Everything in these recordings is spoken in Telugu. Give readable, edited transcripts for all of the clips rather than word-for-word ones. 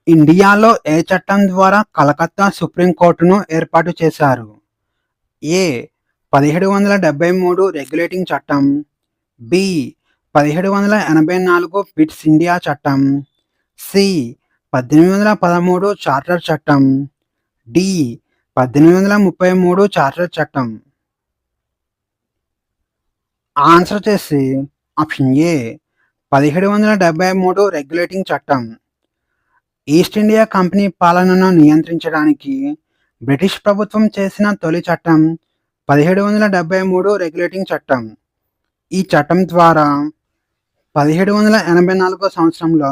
ఇండియాలో ఏ చట్టం ద్వారా కలకత్తా సుప్రీంకోర్టును ఏర్పాటు చేశారు? ఏ. 1773 రెగ్యులేటింగ్ చట్టం. బి. 1784 పిట్స్ ఇండియా చట్టం. సి. 1813 చార్టర్ చట్టం. డి. 1833 చార్టర్ చట్టం. ఆన్సర్ వచ్చేసి ఆప్షన్ ఏ. 1773 రెగ్యులేటింగ్ చట్టం. ఈస్ట్ ఇండియా కంపెనీ పాలనను నియంత్రించడానికి బ్రిటిష్ ప్రభుత్వం చేసిన తొలి చట్టం 1773 రెగ్యులేటింగ్ చట్టం. ఈ చట్టం ద్వారా 1784 సంవత్సరంలో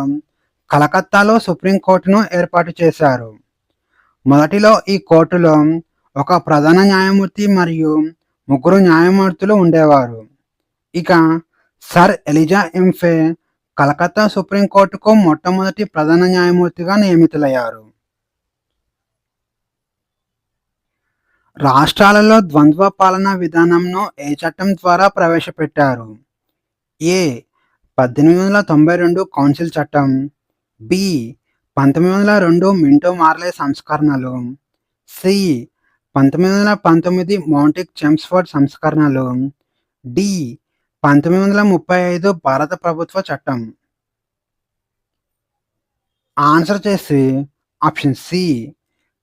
కలకత్తాలో సుప్రీంకోర్టును ఏర్పాటు చేశారు. మొదటిలో ఈ కోర్టులో ఒక ప్రధాన న్యాయమూర్తి మరియు ముగ్గురు న్యాయమూర్తులు ఉండేవారు. ఇక సర్ ఎలిజా ఎంఫే కలకత్తా సుప్రీంకోర్టుకు మొట్టమొదటి ప్రధాన న్యాయమూర్తిగా నియమితులయ్యారు. రాష్ట్రాలలో ద్వంద్వ పాలనా విధానంను ఏ చట్టం ద్వారా ప్రవేశపెట్టారు? ఏ. 1892 కౌన్సిల్ చట్టం. బి. 1902 మింటో మార్లే సంస్కరణలు. సి. 1919 మౌంటిక్ చెమ్స్ఫోర్డ్ సంస్కరణలు. డి. 1935 భారత ప్రభుత్వ చట్టం. ఆన్సర్ చేసి ఆప్షన్ సి.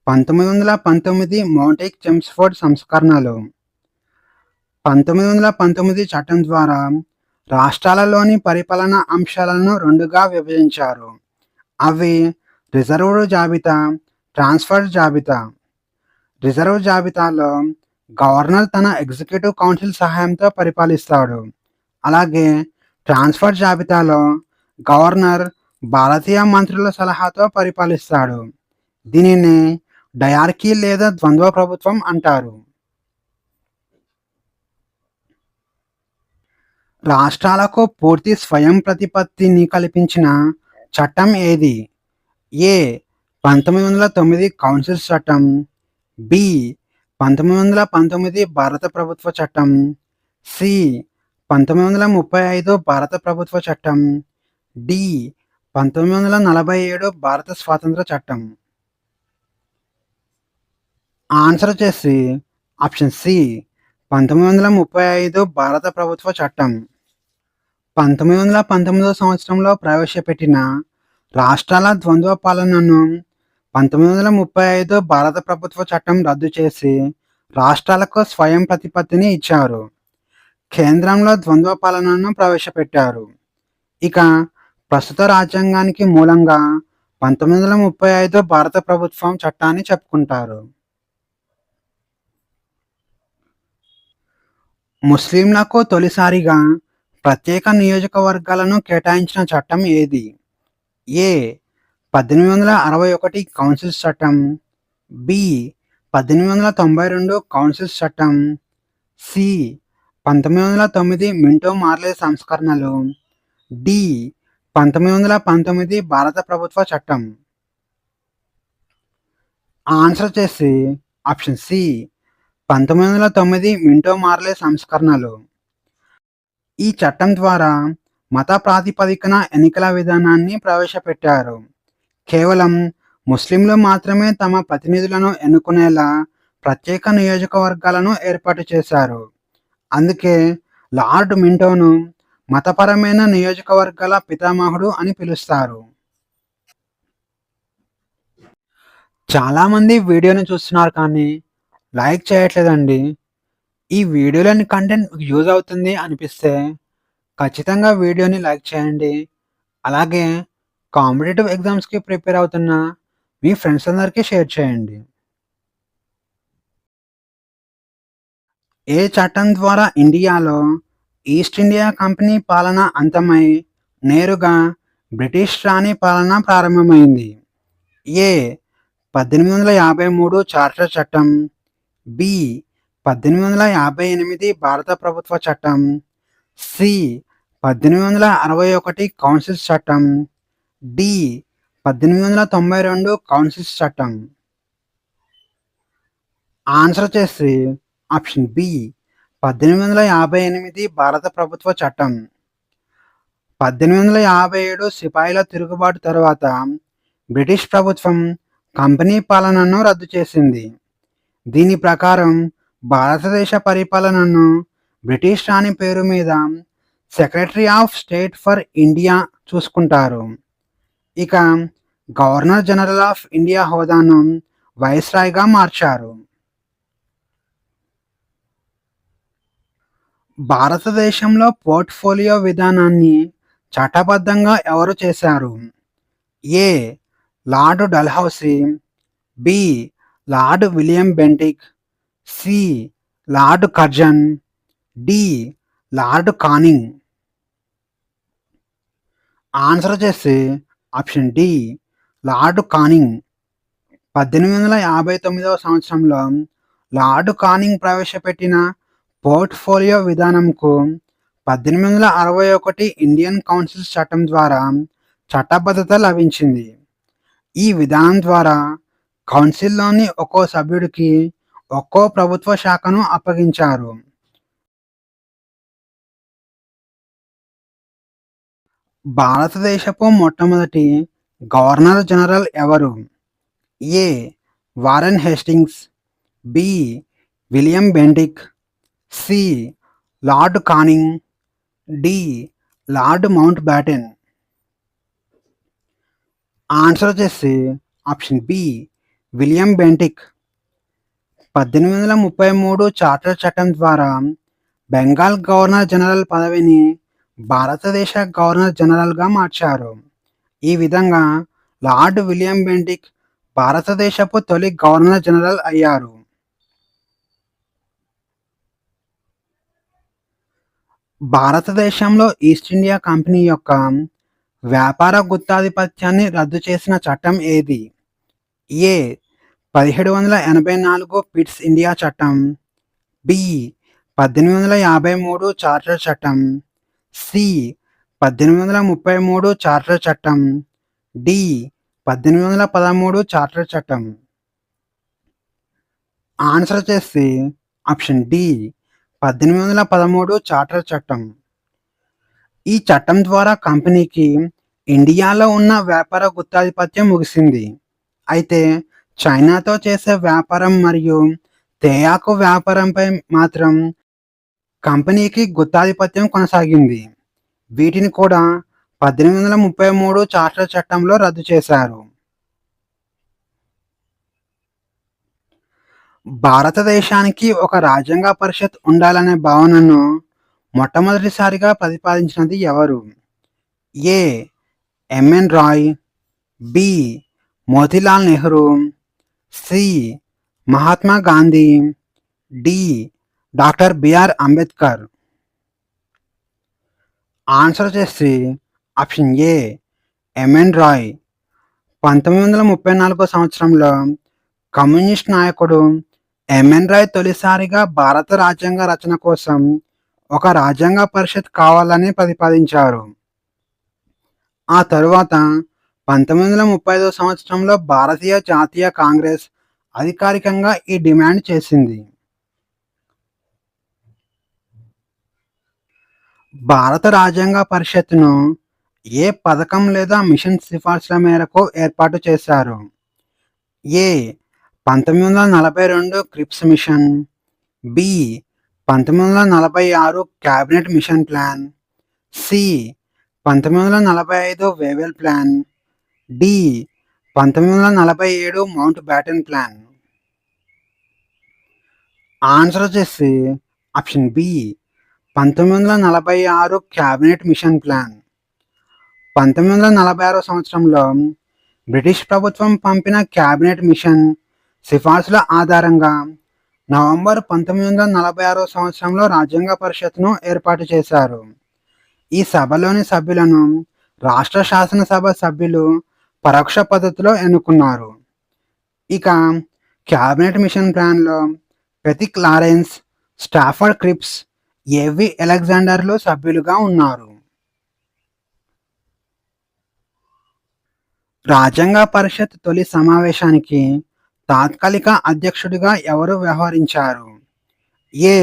1919 మౌంటిక్ చెమ్స్ఫోర్డ్ సంస్కరణలు. 1919 చట్టం ద్వారా రాష్ట్రాలలోని పరిపాలనా అంశాలను రెండుగా విభజించారు. అవి రిజర్వ్డ్ జాబితా, ట్రాన్స్ఫర్డ్ జాబితా. రిజర్వ్ జాబితాలో గవర్నర్ తన ఎగ్జిక్యూటివ్ కౌన్సిల్ సహాయంతో పరిపాలిస్తాడు. అలాగే ట్రాన్స్ఫర్ జాబితాలో గవర్నర్ భారతీయ మంత్రుల సలహాతో పరిపాలిస్తాడు. దీనిని డయార్కీ లేదా ద్వంద్వ ప్రభుత్వం అంటారు. రాష్ట్రాలకు పూర్తి స్వయం ప్రతిపత్తిని కల్పించిన చట్టం ఏది? ఏ. 1909 కౌన్సిల్ చట్టం. బి. 1919 భారత ప్రభుత్వ చట్టం. సి. 1935 భారత ప్రభుత్వ చట్టం. డి. 1947 భారత స్వాతంత్ర చట్టం. ఆన్సర్ వచ్చేసి ఆప్షన్ సి. 1935 భారత ప్రభుత్వ చట్టం. 1919 సంవత్సరంలో ప్రవేశపెట్టిన రాష్ట్రాల ద్వంద్వ పాలనను 1935 భారత ప్రభుత్వ చట్టం రద్దు చేసి రాష్ట్రాలకు స్వయం ప్రతిపత్తిని ఇచ్చారు. కేంద్రంలో ద్వంద్వ పాలనను ప్రవేశపెట్టారు. ఇక ప్రస్తుత రాజ్యాంగానికి మూలంగా 1935 భారత ప్రభుత్వం చట్టాన్ని చెప్పుకుంటారు. ముస్లింలకు తొలిసారిగా ప్రత్యేక నియోజకవర్గాలను కేటాయించిన చట్టం ఏది? ఏ. 1861 కౌన్సిల్స్ చట్టం. బి. 1892 కౌన్సిల్స్ చట్టం. సి. 1909 మింటో మార్లే సంస్కరణలు. డి. 1919 భారత ప్రభుత్వ చట్టం. ఆన్సర్ చేసి ఆప్షన్ సి. 1909 మింటో మార్లే సంస్కరణలు. ఈ చట్టం ద్వారా మత ప్రాతిపదికన ఎన్నికల విధానాన్ని ప్రవేశపెట్టారు. కేవలం ముస్లింలు మాత్రమే తమ ప్రతినిధులను ఎన్నుకునేలా ప్రత్యేక నియోజకవర్గాలను ఏర్పాటు చేశారు. అందుకే లార్డ్ మింటోను మతపరమైన నియోజకవర్గాల పితామహుడు అని పిలుస్తారు. చాలామంది వీడియోని చూస్తున్నారు కానీ లైక్ చేయట్లేదండి. ఈ వీడియోలోని కంటెంట్ మీకు యూజ్ అవుతుంది అనిపిస్తే ఖచ్చితంగా వీడియోని లైక్ చేయండి. అలాగే కాంపిటేటివ్ ఎగ్జామ్స్కి ప్రిపేర్ అవుతున్న మీ ఫ్రెండ్స్ అందరికీ షేర్ చేయండి. ఏ చట్టం ద్వారా ఇండియాలో ఈస్ట్ ఇండియా కంపెనీ పాలన అంతమై నేరుగా బ్రిటిష్ రాణి పాలన ప్రారంభమైంది? ఏ. 1853 చార్టర్ చట్టం. బి. 1858 భారత ప్రభుత్వ చట్టం. సి. 1861 కౌన్సిల్స్ చట్టం. డి. 1892 కౌన్సిల్స్ చట్టం. ఆన్సర్ వచ్చేసి ఆప్షన్ బి. 1858 భారత ప్రభుత్వ చట్టం. 1857 సిపాయిల తిరుగుబాటు తర్వాత బ్రిటిష్ ప్రభుత్వం కంపెనీ పాలనను రద్దు చేసింది. దీని ప్రకారం భారతదేశ పరిపాలనను బ్రిటిష్ రాణి పేరు మీద secretary of state for India చూసుకుంటారు. ఇక గవర్నర్ జనరల్ ఆఫ్ ఇండియా హోదాను వైస్రాయ్గా మార్చారు. భారతదేశంలో పోర్ట్ఫోలియో విధానాన్ని చట్టబద్ధంగా ఎవరు చేశారు? A. Lord Dalhousie, B. Lord William Bentinck, C. Lord Curzon, D. Lord Canning. Answer వచ్చేసి ఆప్షన్ డి, లార్డ్ కానింగ్. 1859వ సంవత్సరంలో లార్డ్ కానింగ్ ప్రవేశపెట్టిన పోర్ట్ఫోలియో విధానంకు 1861 ఇండియన్ కౌన్సిల్ చట్టం ద్వారా చట్టబద్ధత లభించింది. ఈ విధానం ద్వారా కౌన్సిల్లోని ఒక్కో సభ్యుడికి ఒక్కో ప్రభుత్వ శాఖను అప్పగించారు. భారతదేశపు మొట్టమొదటి గవర్నర్ జనరల్ ఎవరు? A. Warren Hastings, B. William Bentinck, C. Lord Canning, D. Lord Mountbatten. Answer వచ్చేసి option B, William Bentinck. 1833 charter చట్టం ద్వారా బెంగాల్ గవర్నర్ జనరల్ పదవిని భారతదేశ గవర్నర్ జనరల్గా మార్చారు. ఈ విధంగా లార్డ్ విలియం బెంటిక్ భారతదేశపు తొలి గవర్నర్ జనరల్ అయ్యారు. భారతదేశంలో ఈస్ట్ ఇండియా కంపెనీ యొక్క వ్యాపార గుత్తాధిపత్యాన్ని రద్దు చేసిన చట్టం ఏది? ఏ. 1784 పిట్స్ ఇండియా చట్టం, బి. 1853 చార్టర్ చట్టం, సి. 1833 చార్టర్ చట్టం, డి. 1813 చార్టర్ చట్టం. ఆన్సర్ వచ్చేసి ఆప్షన్ డి, 1813 చార్టర్ చట్టం. ఈ చట్టం ద్వారా కంపెనీకి ఇండియాలో ఉన్న వ్యాపార గుత్తాధిపత్యం ముగిసింది. అయితే చైనాతో చేసే వ్యాపారం మరియు తేయాకు వ్యాపారంపై మాత్రం కంపెనీకి గుత్తాధిపత్యం కొనసాగింది. వీటిని కూడా 1833 చార్టర్ చట్టంలో రద్దు చేశారు. భారతదేశానికి ఒక రాజ్యాంగ పరిషత్ ఉండాలనే భావనను మొట్టమొదటిసారిగా ప్రతిపాదించినది ఎవరు? A. MN Roy, B. Motilal Nehru, C. Mahatma Gandhi, D. Doctor BR Ambedkar. Answer వచ్చేసి ఆప్షన్ ఏ, ఎంఎన్ రాయ్. 1934 సంవత్సరంలో కమ్యూనిస్ట్ నాయకుడు ఎంఎన్ రాయ్ తొలిసారిగా భారత రాజ్యాంగ రచన కోసం ఒక రాజ్యాంగ పరిషత్ కావాలని ప్రతిపాదించారు. ఆ తరువాత 1935 సంవత్సరంలో భారతీయ జాతీయ కాంగ్రెస్ అధికారికంగా ఈ డిమాండ్ చేసింది. భారత రాజ్యాంగ పరిషత్ను ఏ పథకం లేదా మిషన్ సిఫార్సుల మేరకు ఏర్పాటు చేశారు? A. 1942 Cripps mission, B. 1946 cabinet mission plan, C. 1945 Wavell plan, D. 1947 Mountbatten plan. Answer వచ్చేసి option B, 1946 cabinet mission plan. 1946 సంవత్సరంలో బ్రిటిష్ ప్రభుత్వం పంపిన క్యాబినెట్ మిషన్ సిఫార్సుల ఆధారంగా నవంబర్ 1946 సంవత్సరంలో రాజ్యాంగ పరిషత్ను ఏర్పాటు చేశారు. ఈ సభలోని సభ్యులను రాష్ట్ర శాసనసభ సభ్యులు పరోక్ష పద్ధతిలో ఎన్నుకున్నారు. ఇక క్యాబినెట్ మిషన్ ప్లాన్లో పెతిక్ లారెన్స్, స్టాఫర్డ్ క్రిప్స్, ఏవి అలెగ్జాండర్లు సభ్యులుగా ఉన్నారు. రాజ్యాంగ పరిషత్ తొలి సమావేశానికి తాత్కాలిక అధ్యక్షుడిగా ఎవరు వ్యవహరించారు? A.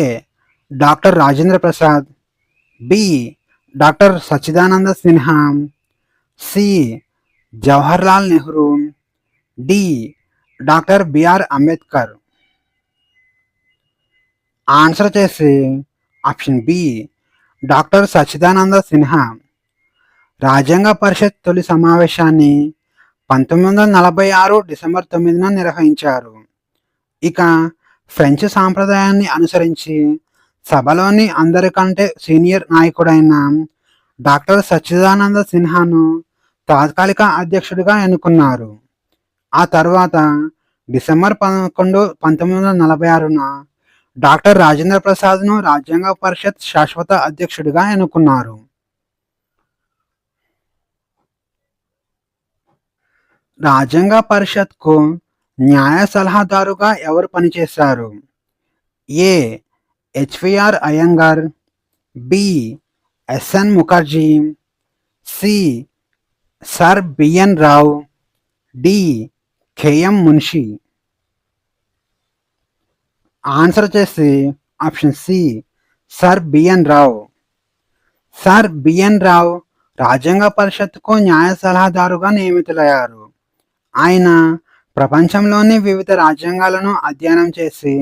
Doctor Rajendra Prasad, B. Doctor Sachchidananda Sinha, C. Jawaharlal Nehru, D doctor BR Ambedkar. Answer వచ్చేసి option B doctor Sachchidananda Sinha. రాజ్యాంగ పరిషత్ తొలి సమావేశాన్ని 1946 డిసెంబర్ 9న నిర్వహించారు. ఇక ఫ్రెంచ్ సాంప్రదాయాన్ని అనుసరించి సభలోని అందరికంటే సీనియర్ నాయకుడైన డాక్టర్ సచ్చిదానంద సిన్హాను తాత్కాలిక అధ్యక్షుడిగా ఎన్నుకున్నారు. ఆ తర్వాత డిసెంబర్ 11, 1946న డాక్టర్ రాజేంద్ర ప్రసాద్ను రాజ్యాంగ పరిషత్ శాశ్వత అధ్యక్షుడిగా ఎన్నుకున్నారు. రాజ్యాంగ పరిషత్కు న్యాయ సలహాదారుగా ఎవరు పనిచేశారు? A HVR Iyengar, B SN Mukherjee, C sir BN Rau, D KM Munshi. Answer వచ్చేసి option C sir BN Rau. Sir BN Rau రాజ్యాంగ పరిషత్కు న్యాయ సలహాదారుగా నియమితులయ్యారు. ఆయన ప్రపంచంలోని వివిధ రాజ్యాంగాలను అధ్యయనం చేసి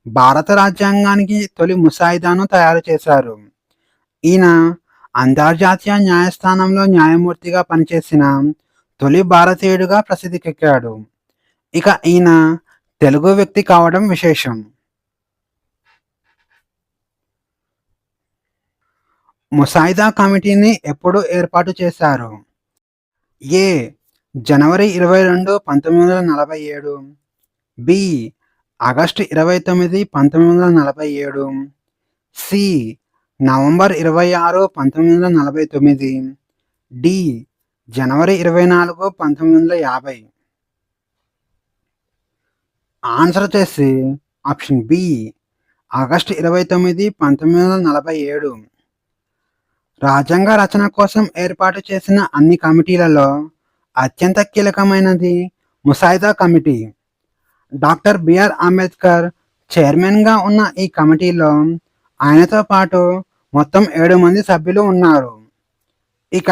భారత రాజ్యాంగానికి తొలి ముసాయిదాను తయారు చేశారు. ఈయన అంతర్జాతీయ న్యాయస్థానంలో న్యాయమూర్తిగా పనిచేసిన తొలి భారతీయుడిగా ప్రసిద్ధికెక్కాడు. ఇక ఈయన తెలుగు వ్యక్తి కావడం విశేషం. ముసాయిదా కమిటీని ఎప్పుడు ఏర్పాటు చేశారు? ఏ జనవరి 22, 1947, బి ఆగస్టు 29, 1947, సి నవంబర్ 26, 1949, డి జనవరి 24, 1950. ఆన్సర్ వచ్చేసి ఆప్షన్ బి ఆగస్టు 29, 1947. రాజ్యాంగ రచన కోసం ఏర్పాటు చేసిన అన్ని కమిటీలలో అత్యంత కీలకమైనది ముసాయిదా కమిటీ. డాక్టర్ బిఆర్ అంబేద్కర్ చైర్మన్గా ఉన్న ఈ కమిటీలో ఆయనతో పాటు మొత్తం 7 మంది సభ్యులు ఉన్నారు. ఇక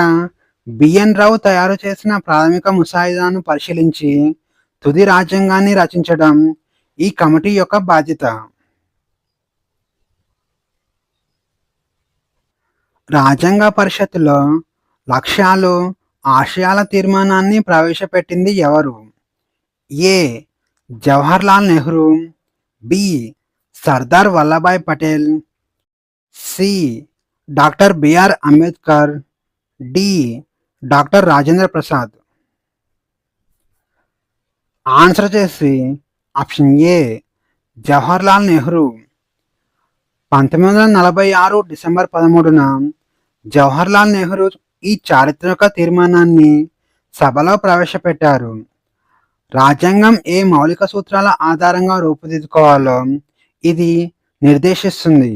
బిఎన్ రావు తయారు చేసిన ప్రాథమిక ముసాయిదాను పరిశీలించి తుది రాజ్యాంగాన్ని రచించడం ఈ కమిటీ యొక్క బాధ్యత. రాజ్యాంగ పరిషత్తులో లక్ష్యాలు, ఆశయాల తీర్మానాన్ని ప్రవేశపెట్టింది ఎవరు? A Jawaharlal Nehru, B Sardar Vallabhbhai Patel, C doctor BR Ambedkar, D doctor Rajendra Prasad. Answer చేసి ఆప్షన్ ఏ జవహర్లాల్ నెహ్రూ. 1946 డిసెంబర్ 13న జవహర్లాల్ నెహ్రూ ఈ చారిత్రక తీర్మానాన్ని సభలో ప్రవేశపెట్టారు. రాజ్యాంగం ఏ మౌలిక సూత్రాల ఆధారంగా రూపుదిద్దుకోవాలో ఇది నిర్దేశిస్తుంది.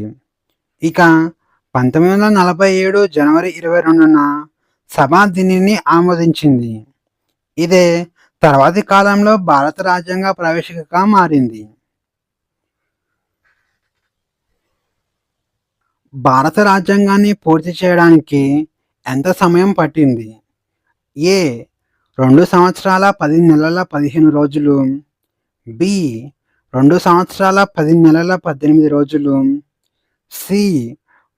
ఇక 1947 జనవరి 22న సభ దీనిని ఆమోదించింది. ఇదే తర్వాతి కాలంలో భారత రాజ్యాంగ ప్రవేశికగా మారింది. భారత రాజ్యాంగాన్ని పూర్తి చేయడానికి ఎంత సమయం పట్టింది? ఏ 2 సంవత్సరాల 10 నెలల 15 రోజులు, బి 2 సంవత్సరాల 10 నెలల 18 రోజులు, సి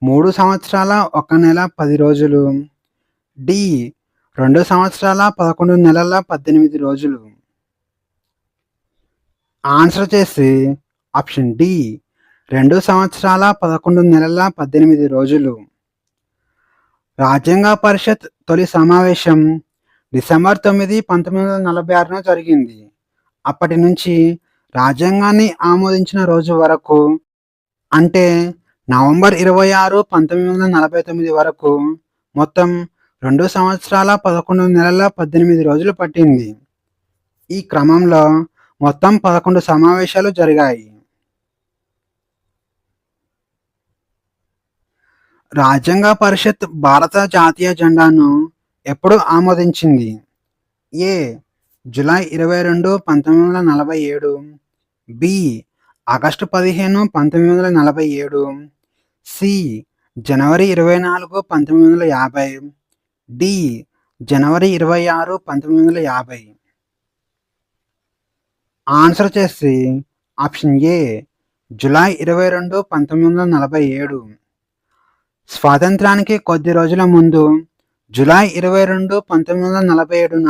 3 సంవత్సరాల 1 నెల 10 రోజులు, డి 2 సంవత్సరాల 11 నెలల 18 రోజులు. ఆన్సర్ చేసి ఆప్షన్ డి 2 సంవత్సరాల 11 నెలల 18 రోజులు. రాజ్యాంగ పరిషత్ తొలి సమావేశం డిసెంబర్ 9, 1946న జరిగింది. అప్పటి నుంచి రాజ్యాంగాన్ని ఆమోదించిన రోజు వరకు, అంటే నవంబర్ 26, 1949 వరకు మొత్తం 2 సంవత్సరాల 11 నెలల 18 రోజులు పట్టింది. ఈ క్రమంలో మొత్తం 11 సమావేశాలు జరిగాయి. రాజ్యాంగ పరిషత్ భారత జాతీయ జెండాను ఎప్పుడు ఆమోదించింది? ఏ జూలై 22, 1947, బి ఆగస్టు 15, 1947, సి జనవరి 24, 1950, డి జనవరి 26, 1950. ఆన్సర్ వచ్చేసి ఆప్షన్ ఏ జులై 22, 1947. స్వాతంత్రానికి కొద్ది రోజుల ముందు జులై 22, 1947న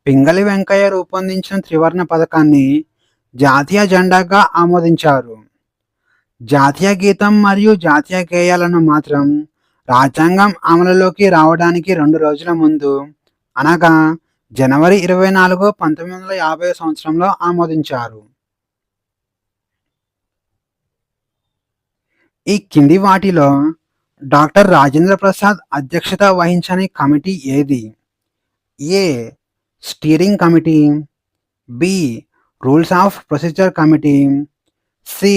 పింగళి వెంకయ్య రూపొందించిన త్రివర్ణ పథకాన్ని జాతీయ జెండాగా ఆమోదించారు. జాతీయ గీతం మరియు జాతీయ గేయాలను మాత్రం రాజ్యాంగం అమలులోకి రావడానికి 2 రోజుల ముందు అనగా జనవరి 24, 1950 సంవత్సరంలో ఆమోదించారు. ఈ కింది వాటిలో డాక్టర్ రాజేంద్ర ప్రసాద్ అధ్యక్షత వహించని కమిటీ ఏది? A steering committee, B rules of procedure committee, C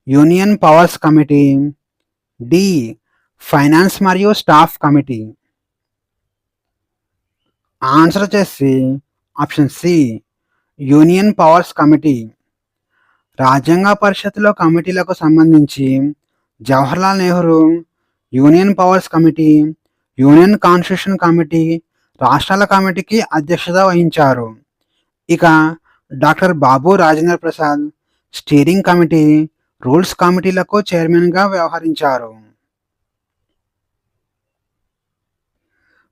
union powers committee, D finance మరియు స్టాఫ్ కమిటీ. ఆన్సర్ వచ్చేసి option C union powers committee. రాజ్యాంగ పరిషత్లో కమిటీలకు సంబంధించి Jawaharlal Nehru union powers committee, union constitution committee, రాష్ట్రాల కమిటీకి అధ్యక్షత వహించారు. ఇక doctor Babu Rajendra Prasad steering committee, rules కమిటీలకు చైర్మన్గా వ్యవహరించారు.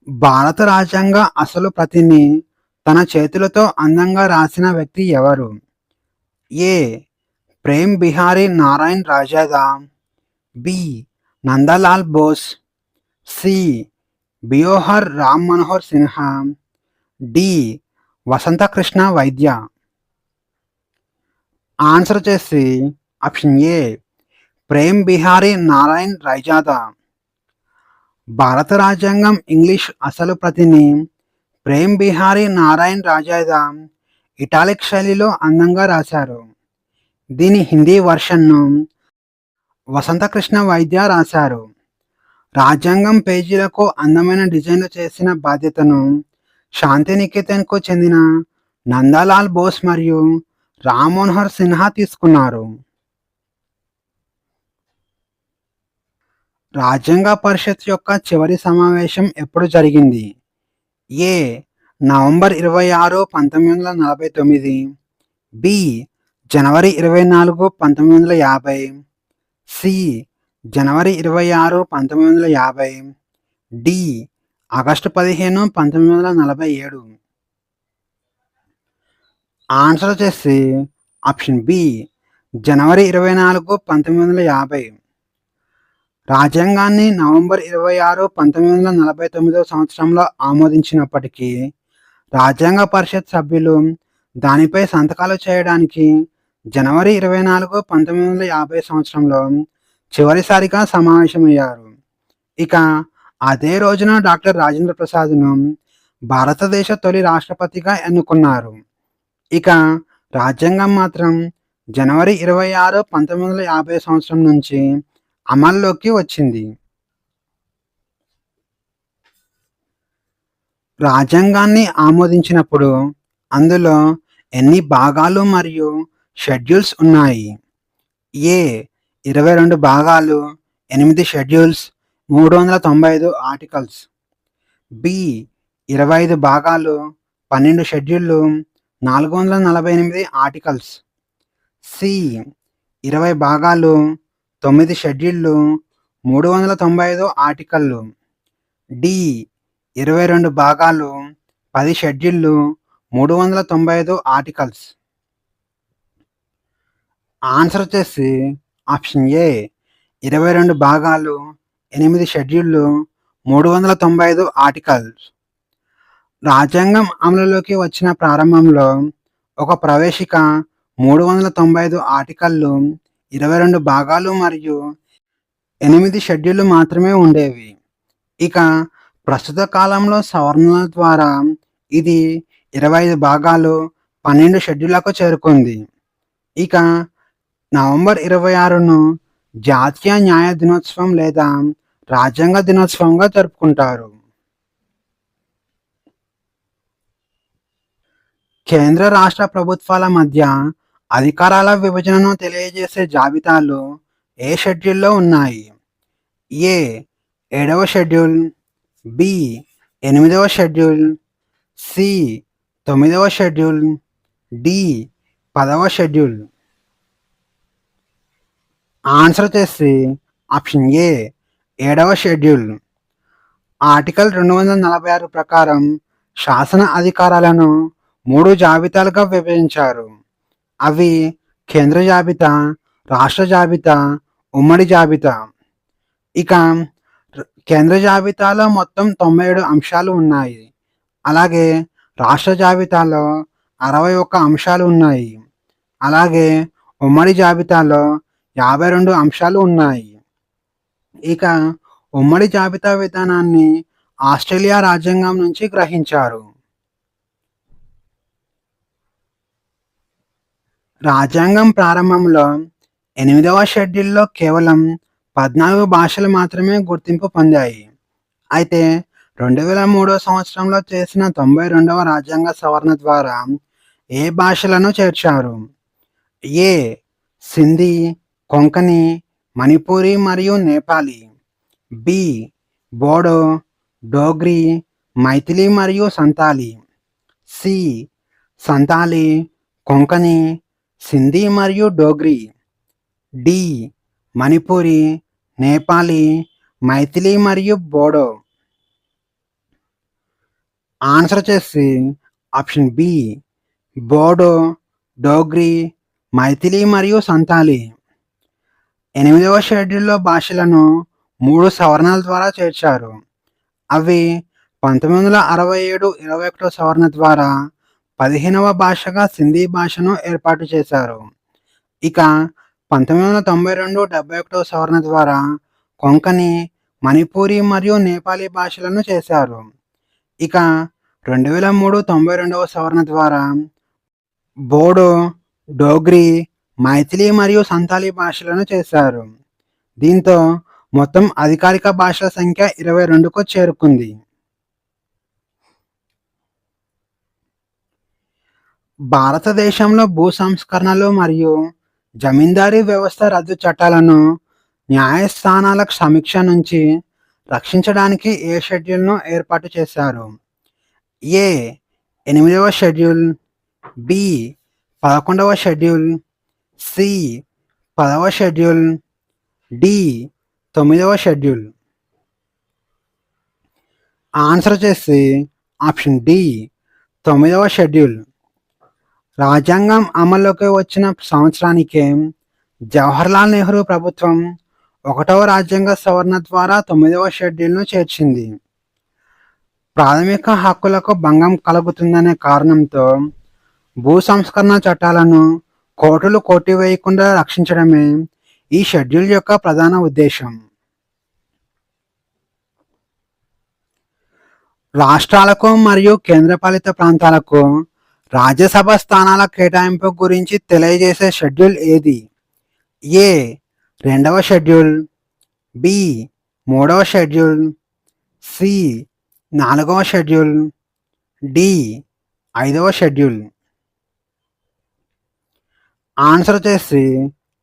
భారత రాజ్యాంగ అసలు ప్రతిని తన చేతులతో అందంగా రాసిన వ్యక్తి ఎవరు? A Prem Behari Narain Raizada, B Nandalal Bose, C Beohar Ram Manohar Sinha, D Vasant Krishna Vaidya. Answer వచ్చేసి ఆప్షన్ ఏ ప్రేమ్ బిహారీ నారాయణ్ రైజాదా. భారత రాజ్యాంగం ఇంగ్లీష్ అసలు ప్రతిని ప్రేమ్ బిహారీ నారాయణ్ రాజాదా ఇటాలిక్ శైలిలో అందంగా రాశారు. దీని హిందీ వర్షన్ను వసంత కృష్ణ వైద్య రాశారు. రాజ్యాంగం పేజీలకు అందమైన డిజైన్లు చేసిన బాధ్యతను శాంతినికేతన్కు చెందిన నందలాల్ బోస్ మరియు రామ్ మనోహర్ సిన్హా తీసుకున్నారు. రాజ్యాంగ పరిషత్ యొక్క చివరి సమావేశం ఎప్పుడు జరిగింది? ఏ నవంబర్ 26, 1949, బి జనవరి 24, 1950, సి జనవరి 26, 1950, డి ఆగస్టు 15, 1947. ఆన్సర్ వచ్చేసి ఆప్షన్ బి జనవరి 24, 1950. రాజ్యాంగాన్ని నవంబర్ 26, 1949 సంవత్సరంలో ఆమోదించినప్పటికీ రాజ్యాంగ పరిషత్ సభ్యులు దానిపై సంతకాలు చేయడానికి జనవరి 24, 1950 సంవత్సరంలో చివరిసారిగా సమావేశమయ్యారు. ఇక అదే రోజున డాక్టర్ రాజేంద్ర ప్రసాద్ను భారతదేశ తొలి రాష్ట్రపతిగా ఎన్నుకున్నారు. ఇక రాజ్యాంగం మాత్రం జనవరి 26, 1950 సంవత్సరం నుంచి అమల్లోకి వచ్చింది. రాజ్యాంగాన్ని ఆమోదించినప్పుడు అందులో ఎన్ని భాగాలు మరియు షెడ్యూల్స్ ఉన్నాయి? ఏ 22 భాగాలు, 8 షెడ్యూల్స్, 395 ఆర్టికల్స్, బి 25 భాగాలు, 12 షెడ్యూళ్ళు, 448 ఆర్టికల్స్, సి 20 భాగాలు, 9 షెడ్యూళ్ళు, 395 ఆర్టికల్లు, డి 22 భాగాలు, 10 షెడ్యూళ్ళు, 395 ఆర్టికల్స్. ఆన్సర్ వచ్చేసి ఆప్షన్ ఏ 22 భాగాలు, 8 షెడ్యూళ్ళు, 395 ఆర్టికల్స్. రాజ్యాంగం అమలులోకి వచ్చిన ప్రారంభంలో ఒక ప్రవేశిక, 395 ఆర్టికల్లు, 22 భాగాలు మరియు 8 షెడ్యూళ్ళు మాత్రమే ఉండేవి. ఇక ప్రస్తుత కాలంలో సవరణల ద్వారా ఇది 25 భాగాలు, 12 షెడ్యూళ్లకు చేరుకుంది. ఇక నవంబర్ 26ను జాతీయ న్యాయ దినోత్సవం లేదా రాజ్యాంగ దినోత్సవంగా జరుపుకుంటారు. కేంద్ర రాష్ట్ర ప్రభుత్వాల మధ్య అధికారాల విభజనను తెలియజేసే జాబితాలు ఏ షెడ్యూల్లో ఉన్నాయి? ఏ 7వ షెడ్యూల్, బి 8వ షెడ్యూల్, సి 9వ షెడ్యూల్, డి 10వ షెడ్యూల్. ఆన్సర్ వచ్చేసి ఆప్షన్ ఏ 7వ షెడ్యూల్. ఆర్టికల్ 246 ప్రకారం శాసన అధికారాలను 3 జాబితాలుగా విభజించారు. అవి కేంద్ర జాబితా, రాష్ట్ర జాబితా, ఉమ్మడి జాబితా. ఇక కేంద్ర జాబితాలో మొత్తం 97 అంశాలు ఉన్నాయి. అలాగే రాష్ట్ర జాబితాలో 61 అంశాలు ఉన్నాయి. అలాగే ఉమ్మడి జాబితాలో 52 అంశాలు ఉన్నాయి. ఇక ఉమ్మడి జాబితా విధానాన్ని ఆస్ట్రేలియా రాజ్యాంగం నుంచి గ్రహించారు. రాజ్యాంగం ప్రారంభంలో 8వ షెడ్యూల్లో కేవలం 14 భాషలు మాత్రమే గుర్తింపు పొందాయి. అయితే 2003 సంవత్సరంలో చేసిన 92వ రాజ్యాంగ సవరణ ద్వారా ఏ భాషలను చేర్చారు? ఏ సింధీ, కొంకణి, మణిపూరి మరియు నేపాలీ. బి బోడో, డోగ్రీ, మైథిలి మరియు సంతాలి. సి సంతాలి, కొంకణి, సింధీ మరియు డోగ్రీ. డి మణిపూరి, నేపాలీ, మైథిలి మరియు బోడో. ఆన్సర్ వచ్చేసి ఆప్షన్ బి బోడో, డోగ్రీ, మైథిలి మరియు సంతాలి. 8వ షెడ్యూల్లో భాషలను 3 సవరణల ద్వారా చేర్చారు. అవి 1967-21 సవరణ ద్వారా 15వ భాషగా సింధీ భాషను ఏర్పాటు చేశారు. ఇక 1992-71 సవరణ ద్వారా కొంకణి, మణిపూరి మరియు నేపాలీ భాషలను చేశారు. ఇక 2003-92 సవరణ ద్వారా బోడో, డోగ్రీ, మైథిలి మరియు సంతాలి భాషలను చేశారు. దీంతో మొత్తం అధికారిక భాషల సంఖ్య 22కు చేరుకుంది. భారతదేశంలో భూ సంస్కరణలు మరియు జమీందారీ వ్యవస్థ రద్దు చట్టాలను న్యాయస్థానాల సమీక్ష నుంచి రక్షించడానికి ఏ షెడ్యూల్ను ఏర్పాటు చేశారు? ఏ 8వ షెడ్యూల్, బి 11వ షెడ్యూల్, సి 10వ షెడ్యూల్, డి 9వ షెడ్యూల్. ఆన్సర్ వచ్చేసి ఆప్షన్ డి 9వ షెడ్యూల్. రాజ్యాంగం అమల్లోకి వచ్చిన సంవత్సరానికే జవహర్లాల్ నెహ్రూ ప్రభుత్వం 1వ రాజ్యాంగ సవరణ ద్వారా 9వ షెడ్యూల్ను చేర్చింది. ప్రాథమిక హక్కులకు భంగం కలుగుతుందనే కారణంతో భూ సంస్కరణ చట్టాలను కోర్టులు కొట్టివేయకుండా రక్షించడమే ఈ షెడ్యూల్ యొక్క ప్రధాన ఉద్దేశం. రాష్ట్రాలకు మరియు కేంద్రపాలిత ప్రాంతాలకు రాజ్యసభ స్థానాల కేటాయింపు గురించి తెలియజేసే షెడ్యూల్ ఏది? ఏ 2వ షెడ్యూల్, బి 3వ షెడ్యూల్, సి 4వ షెడ్యూల్, డి 5వ షెడ్యూల్. ఆన్సర్ వచ్చేసి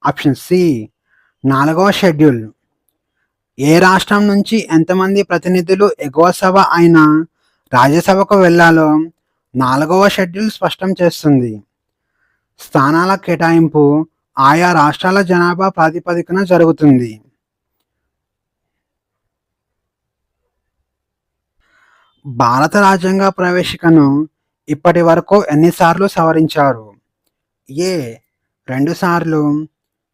ఆప్షన్ సి 4వ షెడ్యూల్. ఏ రాష్ట్రం నుంచి ఎంతమంది ప్రతినిధులు ఎగువ సభ అయిన రాజ్యసభకు వెళ్లాలో 4వ షెడ్యూల్ స్పష్టం చేస్తుంది. స్థానాల కేటాయింపు ఆయా రాష్ట్రాల జనాభా ప్రాతిపదికన జరుగుతుంది. భారత రాజ్యాంగ ప్రవేశికను ఇప్పటి వరకు ఎన్నిసార్లు సవరించారు? ఏ 2 సార్లు,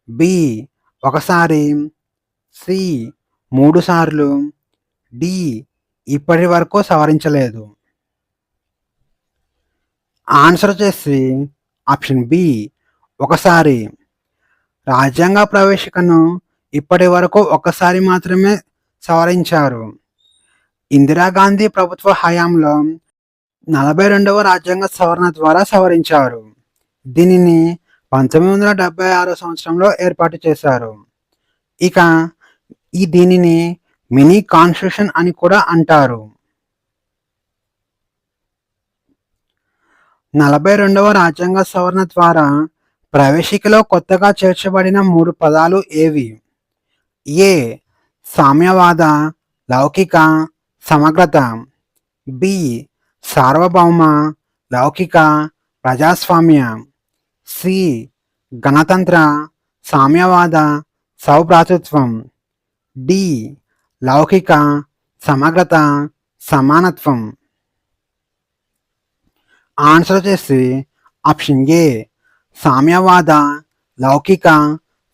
బి 1 సారి, సి 3 సార్లు, డి ఇప్పటి వరకు సవరించలేదు. ఆన్సర్ వచ్చేసి ఆప్షన్ బి 1 సారి. రాజ్యాంగ ప్రవేశికను ఇప్పటి వరకు 1 సారి మాత్రమే సవరించారు. ఇందిరాగాంధీ ప్రభుత్వ హయాంలో 42వ రాజ్యాంగ సవరణ ద్వారా సవరించారు. దీనిని 1976 సంవత్సరంలో ఏర్పాటు చేశారు. ఇక దీనిని మినీ కాన్స్టిట్యూషన్ అని కూడా అంటారు. 42వ రాజ్యాంగ సవరణ ద్వారా ప్రవేశికలో కొత్తగా చేర్చబడిన 3 పదాలు ఏవి? ఏ సామ్యవాద, లౌకిక, సమగ్రత. బి. సార్వభౌమ లౌకిక ప్రజాస్వామ్య, సి. గణతంత్ర సామ్యవాద సౌభ్రాతృత్వం, డి. లౌకిక సమగ్రత సమానత్వం. ఆన్సర్ వచ్చేసి ఆప్షన్ ఏ సామ్యవాద లౌకిక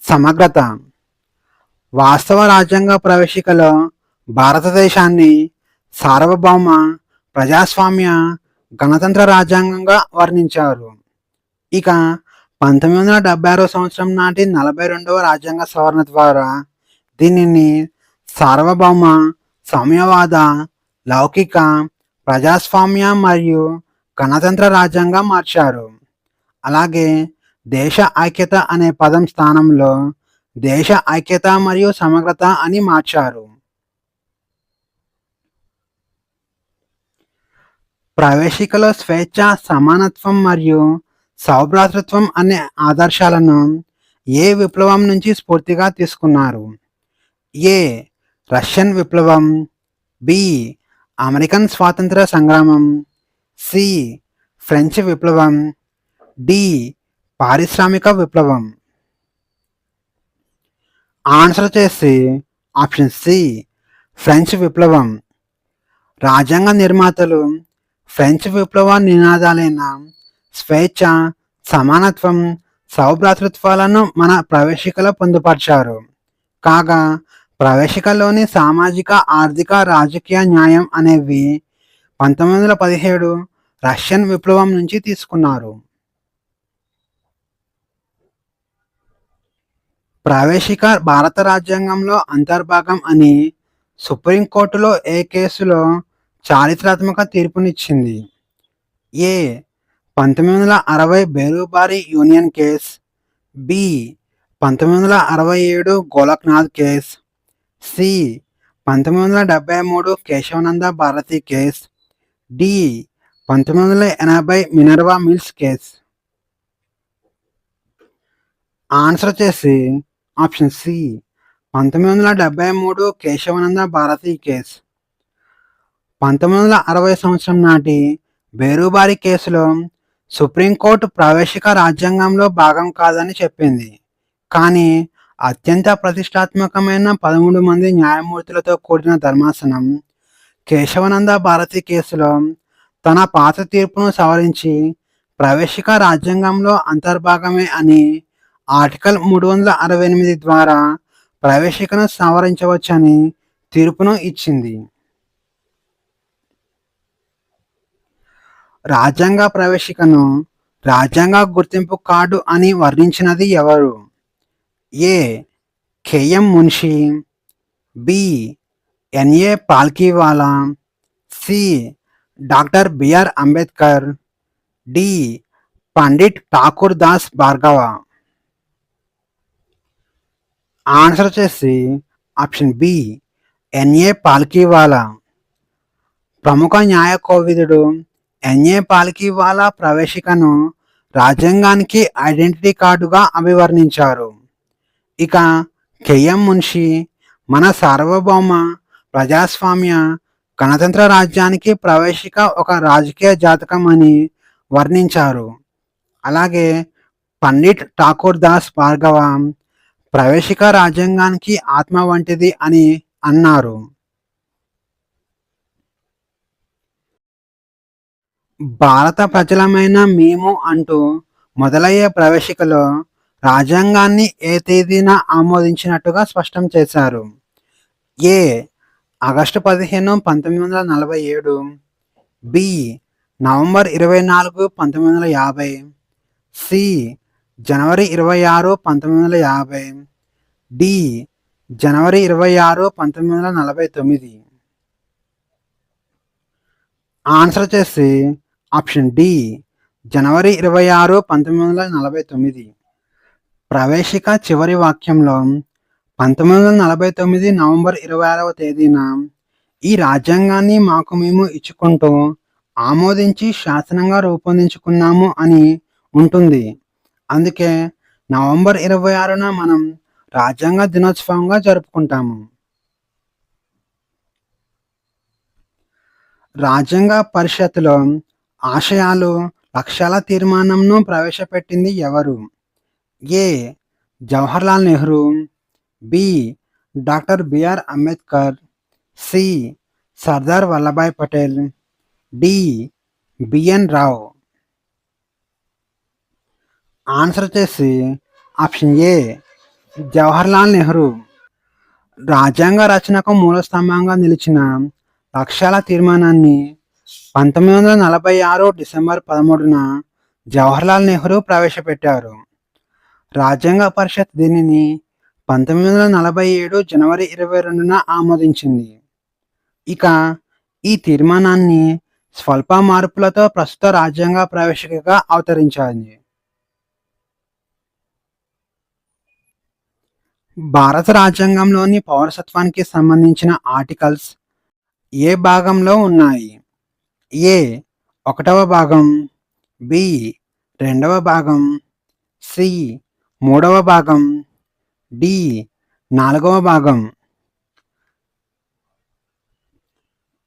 సమగ్రత. వాస్తవ రాజ్యాంగ ప్రవేశికలో భారతదేశాన్ని సార్వభౌమ ప్రజాస్వామ్య గణతంత్ర రాజ్యాంగంగా వర్ణించారు. ఇక 1976 సంవత్సరం నాటి 42వ రాజ్యాంగ సవరణ ద్వారా దీనిని సార్వభౌమ సామ్యవాద లౌకిక ప్రజాస్వామ్య మరియు గణతంత్ర రాజ్యాంగంగా మార్చారు. అలాగే దేశ ఐక్యత అనే పదం స్థానంలో దేశ ఐక్యత మరియు సమగ్రత అని మార్చారు. ప్రవేశికలో స్వేచ్ఛ సమానత్వం మరియు సౌభ్రాతృత్వం అనే ఆదర్శాలను ఏ విప్లవం నుంచి స్ఫూర్తిగా తీసుకున్నారు? ఏ. రష్యన్ విప్లవం, బి. అమెరికన్ స్వాతంత్ర సంగ్రామం, సి. ఫ్రెంచ్ విప్లవం, డి. పారిశ్రామిక విప్లవం. ఆన్సర్ వచ్చేసి ఆప్షన్ సి ఫ్రెంచ్ విప్లవం. రాజ్యాంగ నిర్మాతలు ఫ్రెంచ్ విప్లవ నినాదాలైన స్వేచ్ఛ సమానత్వం సౌభ్రాతృత్వాలను మన ప్రవేశికలో పొందుపరిచారు. కాగా ప్రవేశికలోని సామాజిక ఆర్థిక రాజకీయ న్యాయం అనేవి 1917 రష్యన్ విప్లవం నుంచి తీసుకున్నారు. ప్రవేశిక భారత రాజ్యాంగంలో అంతర్భాగం అని సుప్రీంకోర్టులో ఏ కేసులో చారిత్రాత్మక తీర్పునిచ్చింది? A. 1960 Berubari union case, B. 1967 Golaknath case, C. 1973 Kesavananda Bharati case, D. 1980 Minerva Mills case. Answer వచ్చేసి option C 1973 Kesavananda Bharati case. 1960 సంవత్సరం నాటి బేరుబారి కేసులో సుప్రీంకోర్టు ప్రవేశిక రాజ్యాంగంలో భాగం కాదని చెప్పింది. కానీ అత్యంత ప్రతిష్టాత్మకమైన 13 మంది న్యాయమూర్తులతో కూడిన ధర్మాసనం కేశవనంద భారతి కేసులో తన పాత తీర్పును సవరించి ప్రవేశిక రాజ్యాంగంలో అంతర్భాగమే అని ఆర్టికల్ 368 ద్వారా ప్రవేశికను సవరించవచ్చని తీర్పును ఇచ్చింది. రాజ్యాంగ ప్రవేశికను రాజ్యాంగ గుర్తింపు కార్డు అని వర్ణించినది ఎవరు? A. KM Munshi, B. NA Palkhivala, C. Doctor BR Ambedkar, D. Pandit Thakur Das Bhargava. Answer వచ్చేసి ఆప్షన్ బి ఎన్ఏ పాల్కీవాలా. ప్రముఖ న్యాయ కోవిదుడు ఎన్ఏ పాల్కీవాలా ప్రవేశికను రాజ్యాంగానికి ఐడెంటిటీ కార్డుగా అభివర్ణించారు. ఇక కెఎం మున్షి మన సార్వభౌమ ప్రజాస్వామ్య గణతంత్ర రాజ్యానికి ప్రవేశిక ఒక రాజకీయ జాతకం అని వర్ణించారు. అలాగే పండిట్ ఠాకూర్ దాస్ భార్గవ ప్రవేశిక రాజ్యాంగానికి ఆత్మ వంటిది అని అన్నారు. భారత ప్రజలమైన మేము అంటూ మొదలయ్యే ప్రవేశికలో రాజ్యాంగాన్ని ఏ తేదీన ఆమోదించినట్టుగా స్పష్టం చేశారు? ఏ. ఆగస్టు 15, 1947, బి. నవంబర్ 24, 1950, సి. జనవరి 26, 1950, డి. జనవరి 26, 1949. ఆన్సర్ వచ్చేసి ఆప్షన్ డి జనవరి 26, 1949. ప్రవేశిక చివరి వాక్యంలో 1949 నవంబర్ 26వ తేదీన ఈ రాజ్యాంగాన్ని మాకు మేము ఇచ్చుకుంటూ ఆమోదించి శాసనంగా రూపొందించుకున్నాము అని ఉంటుంది. అందుకే నవంబర్ 26న మనం రాజ్యాంగ దినోత్సవంగా జరుపుకుంటాము. రాజ్యాంగ పరిషత్తులో ఆశయాలు, లక్ష్యాల తీర్మానంను ప్రవేశపెట్టింది ఎవరు? A. Jawaharlal Nehru, B. Doctor BR Ambedkar, C. Sardar Vallabhbhai Patel, D. BN Rao. Answer వచ్చేసి ఆప్షన్ ఏ జవహర్లాల్ నెహ్రూ. రాజ్యాంగ రచనకు మూల స్తంభంగా నిలిచిన లక్ష్యాల తీర్మానాన్ని 1946 డిసెంబర్ 13న జవహర్లాల్ నెహ్రూ ప్రవేశపెట్టారు. రాజ్యాంగ పరిషత్ దీనిని 1947 జనవరి 22న ఆమోదించింది. ఇక ఈ తీర్మానాన్ని స్వల్ప మార్పులతో ప్రస్తుత రాజ్యాంగ ప్రవేశికగా అవతరించాయి. భారత రాజ్యాంగంలోని పౌరసత్వానికి సంబంధించిన ఆర్టికల్స్ ఏ భాగంలో ఉన్నాయి? ఏ. 1వ భాగం, బి. 2వ భాగం, సి. 3వ భాగం, డి. 4వ భాగం.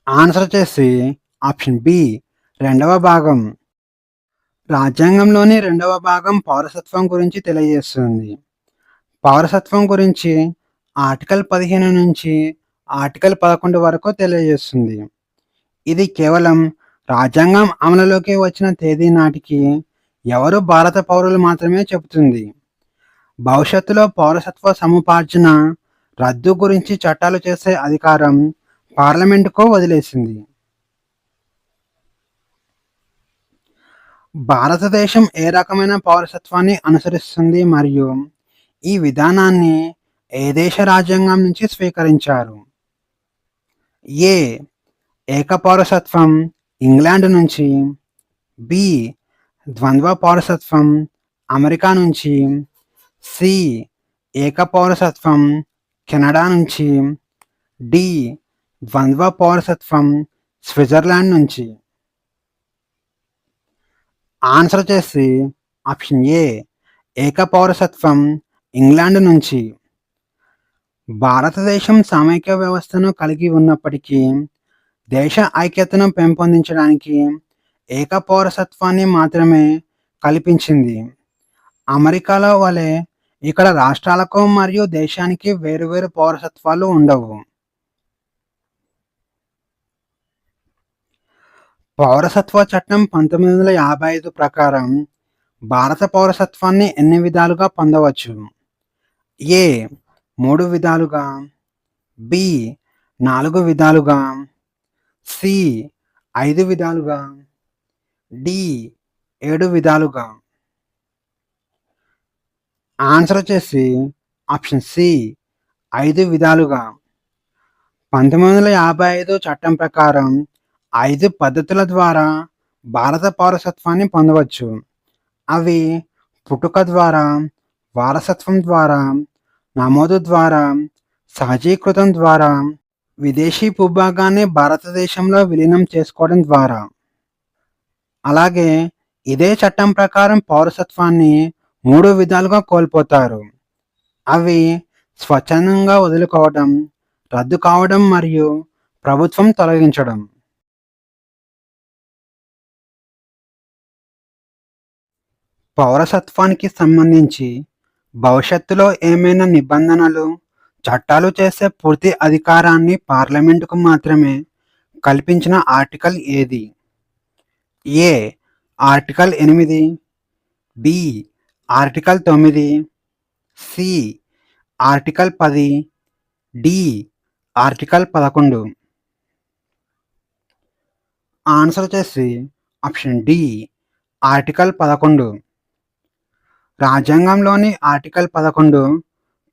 ఆన్సర్ వచ్చేసి ఆప్షన్ బి 2వ భాగం. రాజ్యాంగంలోని 2వ భాగం పౌరసత్వం గురించి తెలియజేస్తుంది. పౌరసత్వం గురించి ఆర్టికల్ 15 నుంచి ఆర్టికల్ 11 వరకు తెలియజేస్తుంది. ఇది కేవలం రాజ్యాంగం అమలులోకి వచ్చిన తేదీ నాటికి ఎవరు భారత పౌరులు మాత్రమే చెబుతుంది. భవిష్యత్తులో పౌరసత్వ సముపార్జన, రద్దు గురించి చట్టాలు చేసే అధికారం పార్లమెంటుకు వదిలేసింది. భారతదేశం ఏ రకమైన పౌరసత్వాన్ని అనుసరిస్తుంది మరియు ఈ విధానాన్ని ఏ దేశ రాజ్యాంగం నుంచి స్వీకరించారు? ఏ. ఏక పౌరసత్వం ఇంగ్లాండ్ నుంచి, బి. ద్వంద్వ పౌరసత్వం అమెరికా నుంచి, సి. ఏక పౌరసత్వం కెనడా నుంచి, డి. ద్వంద్వ పౌరసత్వం స్విట్జర్లాండ్ నుంచి. ఆన్సర్ వచ్చేసి ఆప్షన్ ఏ ఏక పౌరసత్వం ఇంగ్లాండ్ నుంచి. భారతదేశం సామైక్య వ్యవస్థను కలిగి ఉన్నప్పటికీ దేశ ఐక్యతను పెంపొందించడానికి ఏక పౌరసత్వాన్ని మాత్రమే కల్పించింది. అమెరికాలో వలె ఇక్కడ రాష్ట్రాలకు మరియు దేశానికి వేరువేరు పౌరసత్వాలు ఉండవు. పౌరసత్వ చట్టం 1955 ప్రకారం భారత పౌరసత్వాన్ని ఎన్ని విధాలుగా పొందవచ్చు? ఏ. 3 విధాలుగా, బి. 4 విధాలుగా, సి. 5 విధాలుగా, డి. 7 విధాలుగా. ఆన్సర్ వచ్చేసి ఆప్షన్ సి 5 విధాలుగా. 1955 చట్టం ప్రకారం 5 పద్ధతుల ద్వారా భారత పౌరసత్వాన్ని పొందవచ్చు. అవి పుట్టుక ద్వారా, వారసత్వం ద్వారా, నమోదు ద్వారా, సహజీకృతం ద్వారా, విదేశీ భూభాగాన్ని భారతదేశంలో విలీనం చేసుకోవడం ద్వారా. అలాగే ఇదే చట్టం ప్రకారం పౌరసత్వాన్ని 3 విధాలుగా కోల్పోతారు. అవి స్వచ్ఛందంగా వదులుకోవడం, రద్దు కావడం మరియు ప్రభుత్వం తొలగించడం. పౌరసత్వానికి సంబంధించి భవిష్యత్తులో ఏమైనా నిబంధనలు, చట్టాలు చేసే పూర్తి అధికారాన్ని పార్లమెంటుకు మాత్రమే కల్పించిన ఆర్టికల్ ఏది? A. Article 8, B. Article 9, C. Article 10, D. Article 11. Answer వచ్చేసి ఆప్షన్ డి ఆర్టికల్ 11. రాజ్యాంగంలోని ఆర్టికల్ 11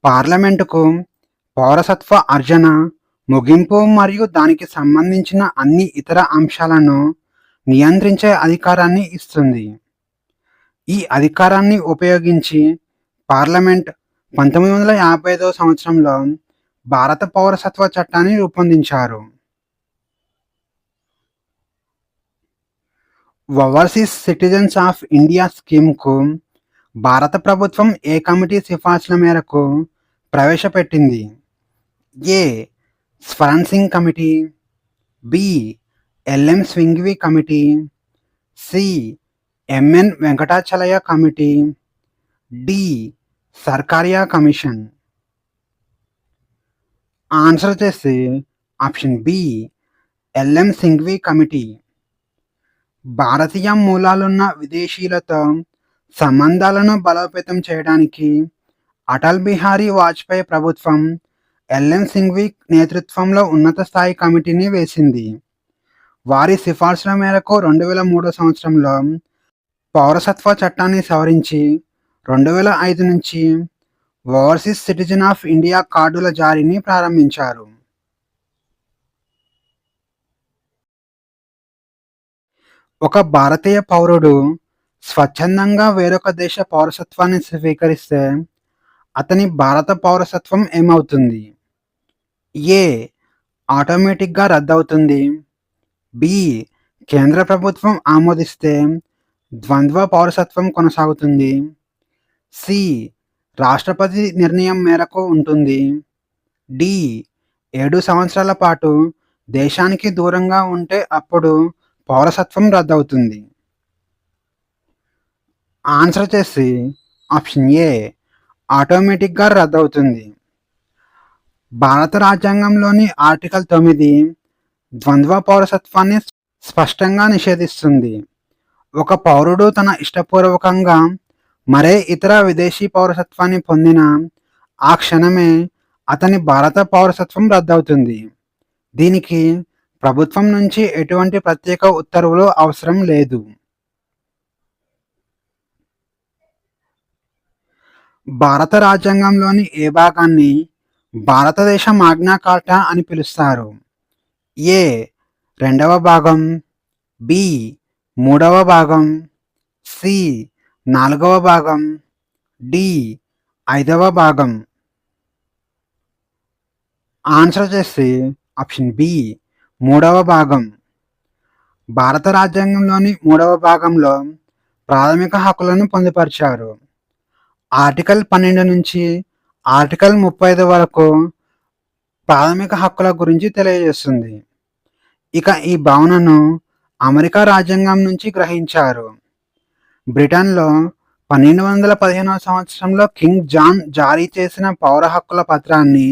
పార్లమెంటుకు పౌరసత్వ అర్జన, ముగింపు మరియు దానికి సంబంధించిన అన్ని ఇతర అంశాలను నియంత్రించే అధికారాన్ని ఇస్తుంది. ఈ అధికారాన్ని ఉపయోగించి పార్లమెంట్ 1955 సంవత్సరంలో భారత పౌరసత్వ చట్టాన్ని రూపొందించారు. ఓవర్సీస్ సిటిజన్స్ ఆఫ్ ఇండియా స్కీమ్కు భారత ప్రభుత్వం ఏ కమిటీ సిఫార్సుల మేరకు ప్రవేశపెట్టింది? A. Swaran Singh committee, B. LM Singhvi committee, C MN Venkatachaliah committee, D Sarkaria commission. Answer వచ్చేసి option B LM Singhvi committee. భారతీయ మూలాలున్న విదేశీయులతో సంబంధాలను బలోపేతం చేయడానికి అటల్ బిహారీ వాజ్పేయి ప్రభుత్వం ఎల్ఎం సింఘ్వి నేతృత్వంలో ఉన్నత స్థాయి కమిటీని వేసింది. వారి సిఫార్సుల మేరకు 2003 సంవత్సరంలో పౌరసత్వ చట్టాన్ని సవరించి 2005 నుంచి ఓవర్సీస్ సిటిజన్ ఆఫ్ ఇండియా కార్డుల జారీని ప్రారంభించారు. ఒక భారతీయ పౌరుడు స్వచ్ఛందంగా వేరొక దేశ పౌరసత్వాన్ని స్వీకరిస్తే అతని భారత పౌరసత్వం ఏమవుతుంది? ఏ ఆటోమేటిక్గా రద్దవుతుంది, బి కేంద్ర ప్రభుత్వం ఆమోదిస్తే ద్వంద్వ పౌరసత్వం కొనసాగుతుంది, సి రాష్ట్రపతి నిర్ణయం మేరకు ఉంటుంది, డి 7 సంవత్సరాల పాటు దేశానికి దూరంగా ఉంటే అప్పుడు పౌరసత్వం రద్దవుతుంది. ఆన్సర్ వచ్చేసి ఆప్షన్ ఏ ఆటోమేటిక్గా రద్దవుతుంది. భారత రాజ్యాంగంలోని ఆర్టికల్ 9 ద్వంద్వ పౌరసత్వాన్ని స్పష్టంగా నిషేధిస్తుంది. ఒక పౌరుడు తన ఇష్టపూర్వకంగా మరే ఇతర విదేశీ పౌరసత్వాన్ని పొందిన ఆ క్షణమే అతని భారత పౌరసత్వం రద్దవుతుంది. దీనికి ప్రభుత్వం నుంచి ఎటువంటి ప్రత్యేక ఉత్తర్వులు అవసరం లేదు. భారత రాజ్యాంగంలోని ఏ భాగాన్ని భారతదేశ మాగ్నా కార్టా అని పిలుస్తారు? ఏ 2వ భాగం, బి 3వ భాగం, సి 4వ భాగం, డి 5వ భాగం. ఆన్సర్ వచ్చేసి ఆప్షన్ బి 3వ భాగం. భారత రాజ్యాంగంలోని 3వ భాగంలో ప్రాథమిక హక్కులను పొందుపరిచారు. ఆర్టికల్ 12 నుంచి ఆర్టికల్ 35 వరకు ప్రాథమిక హక్కుల గురించి తెలియజేస్తుంది. ఇక ఈ భావనను అమెరికా రాజ్యాంగం నుంచి గ్రహించారు. బ్రిటన్లో 1215వ సంవత్సరంలో కింగ్ జాన్ జారీ చేసిన పౌర హక్కుల పత్రాన్ని